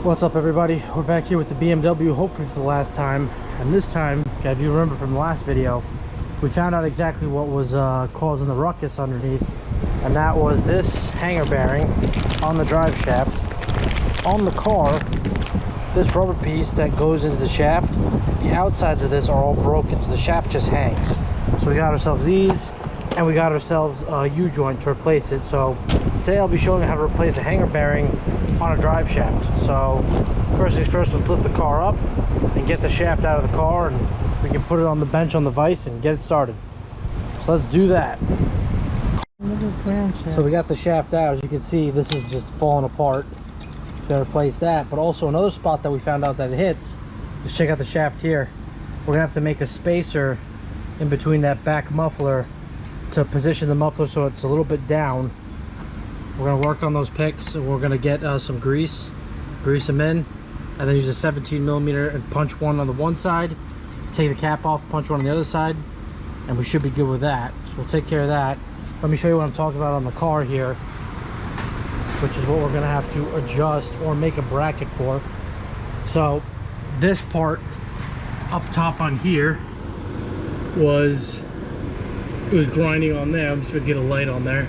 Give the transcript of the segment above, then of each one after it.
What's up, everybody? We're back here with the BMW, hopefully for the last time. And this time, if you remember from the last video, we found out exactly what was causing the ruckus underneath, and that was this hanger bearing on the drive shaft. On the car, this rubber piece that goes into the shaft, the outsides of this are all broken, so the shaft just hangs. So we got ourselves these, and we got ourselves a U-joint to replace it. So today I'll be showing you how to replace a hanger bearing on a drive shaft. So first things first, let's lift the car up and get the shaft out of the car, and we can put it on the bench on the vise and get it started. So let's do that. So we got the shaft out. As you can see, this is just falling apart. Gotta replace that. But also another spot that we found out that it hits, just check out the shaft here. We're gonna have to make a spacer in between that back muffler to position the muffler so it's a little bit down. We're gonna work on those picks, and we're gonna get some grease them in, and then use a 17mm and punch one on the one side, take the cap off, punch one on the other side, and we should be good with that. So we'll take care of that. Let me show you what I'm talking about on the car here, which is what we're gonna have to adjust or make a bracket for. So this part up top on here was grinding on there. I'm just gonna get a light on there,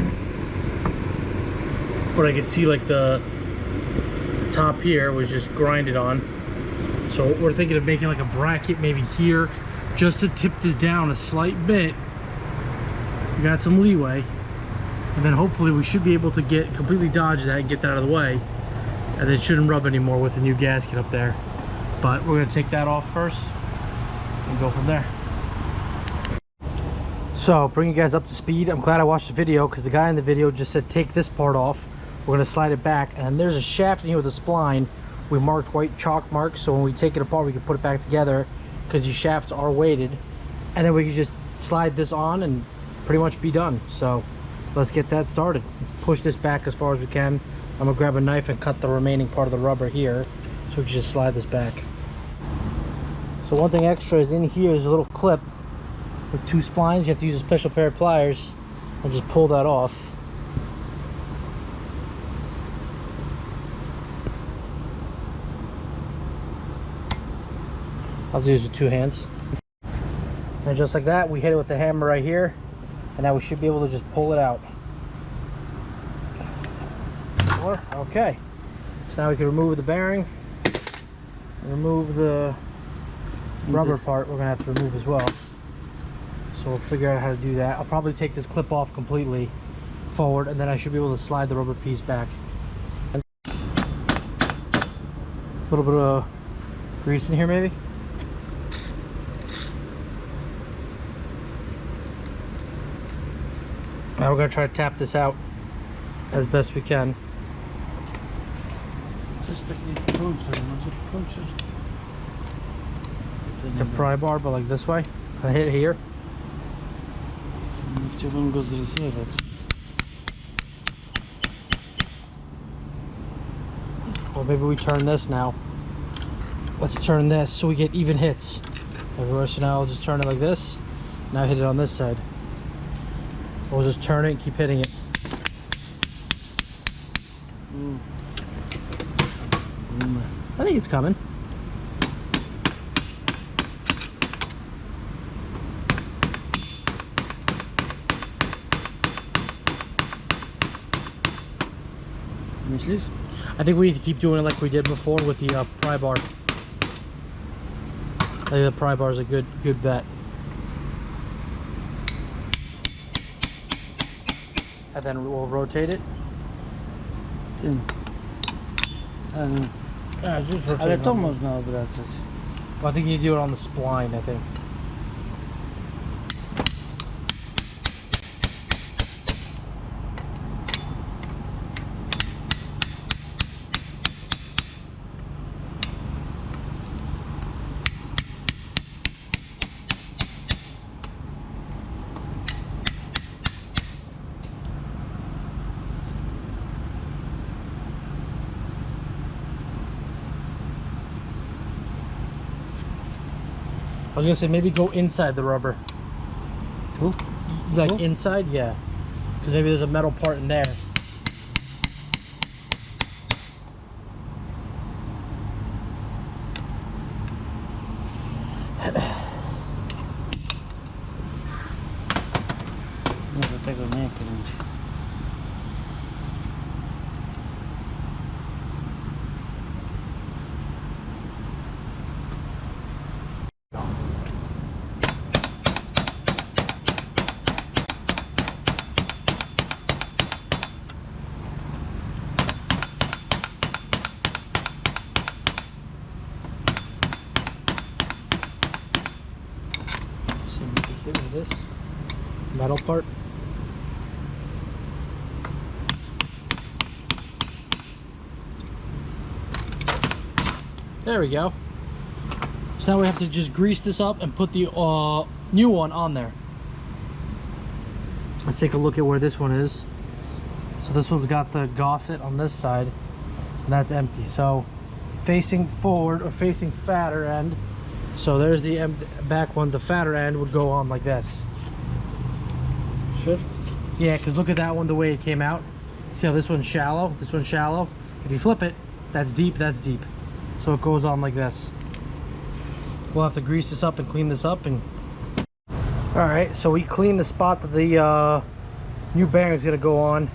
but I could see like the top here was just grinded on. So we're thinking of making like a bracket maybe here, just to tip this down a slight bit. We got some leeway, and then hopefully we should be able to get completely dodge that and get that out of the way, and it shouldn't rub anymore with the new gasket up there. But we're gonna take that off first and go from there. So bring you guys up to speed. I'm glad I watched the video, because the guy in the video just said take this part off. We're going to slide it back, and there's a shaft in here with a spline. We marked white chalk marks, so when we take it apart we can put it back together, because these shafts are weighted, and then we can just slide this on and pretty much be done. So let's get that started. Let's push this back as far as we can. I'm going to grab a knife and cut the remaining part of the rubber here, so we can just slide this back. So one thing extra is in here is a little clip with two splines. You have to use a special pair of pliers and just pull that off. I'll do this with two hands. And just like that, we hit it with the hammer right here, and now we should be able to just pull it out. Okay, so now we can remove the bearing and remove the rubber part. We're gonna have to remove as well. So we'll figure out how to do that. I'll probably take this clip off completely forward, and then I should be able to slide the rubber piece back. A little bit of grease in here maybe. Now we're going to try to tap this out as best we can. The pry bar, but like this way. I hit it here. Well, maybe we turn this now. Let's turn this so we get even hits everywhere. So now I'll just turn it like this. Now hit it on this side. We'll just turn it and keep hitting it. I think it's coming. I think we need to keep doing it like we did before with the pry bar. I think the pry bar is a good bet. And then we'll rotate it. Just rotate it. Well, I think you do it on the spline, I think. I was gonna say maybe go inside the rubber. Ooh. Like inside, yeah. Because maybe there's a metal part in there. this metal part. There we go. So now we have to just grease this up and put the new one on there. Let's take a look at where this one is. So this one's got the gusset on this side, and that's empty. So facing forward or facing fatter end. So there's the back one. The fatter end would go on like this. Should? Yeah, because look at that one, the way it came out. See how this one's shallow? This one's shallow. If you flip it, that's deep, that's deep. So it goes on like this. We'll have to grease this up and clean this up. And alright, so we cleaned the spot that the new bearing is going to go on.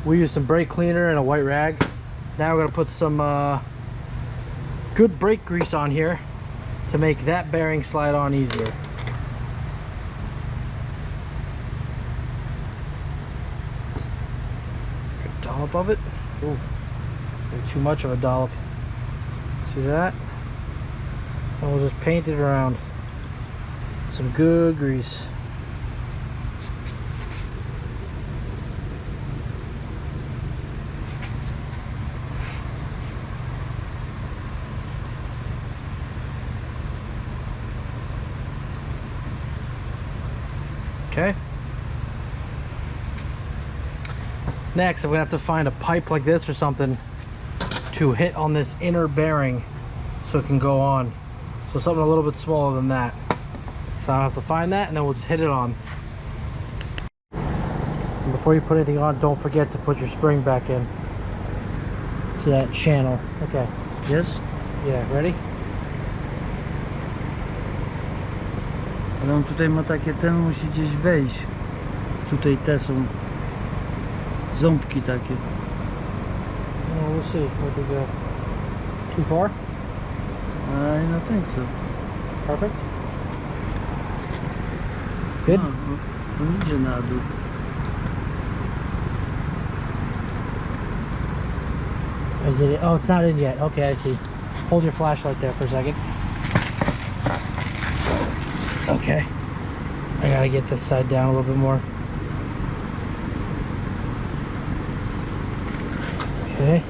We used some brake cleaner and a white rag. Now we're going to put some good brake grease on here to make that bearing slide on easier. A dollop of it. Ooh, maybe too much of a dollop. See that? And we'll just paint it around. Some good grease. Okay. Next, I'm gonna have to find a pipe like this or something to hit on this inner bearing so it can go on. So something a little bit smaller than that. So I'll have to find that and then we'll just hit it on. And before you put anything on, don't forget to put your spring back in to that channel. Okay. Yes? Yeah, ready? Ale on tutaj ma takie, ten musi gdzieś wejść. Tutaj te są ząbki takie. Well, we'll see what we go. Too far? I don't think so. Perfect. Good? No, on idzie na dół. Is it? Oh, it's not in yet. Okay, I see. Hold your flashlight there for a second. Okay. I gotta get this side down a little bit more. Okay.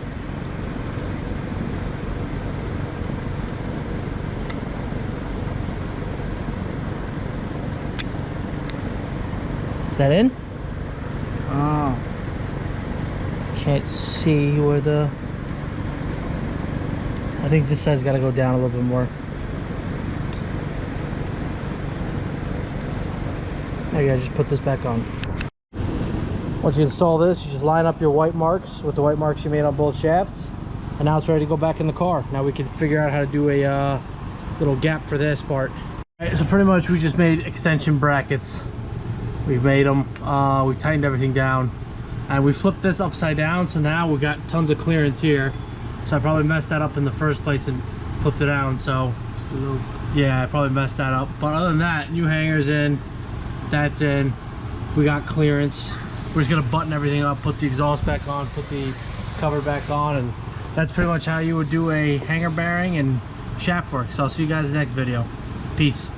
Is that in? Oh. Can't see where the... I think this side's got to go down a little bit more. There you go, just put this back on. Once you install this, you just line up your white marks with the white marks you made on both shafts. And now it's ready to go back in the car. Now we can figure out how to do a little gap for this part. All right, so pretty much we just made extension brackets. We've made them, we tightened everything down. And we flipped this upside down, so now we got tons of clearance here. So I probably messed that up in the first place and flipped it down, so yeah, I probably messed that up. But other than that, new hangers in, that's in, we got clearance. We're just gonna button everything up, put the exhaust back on, put the cover back on, and that's pretty much how you would do a hanger bearing and shaft work. So I'll see you guys in the next video. Peace.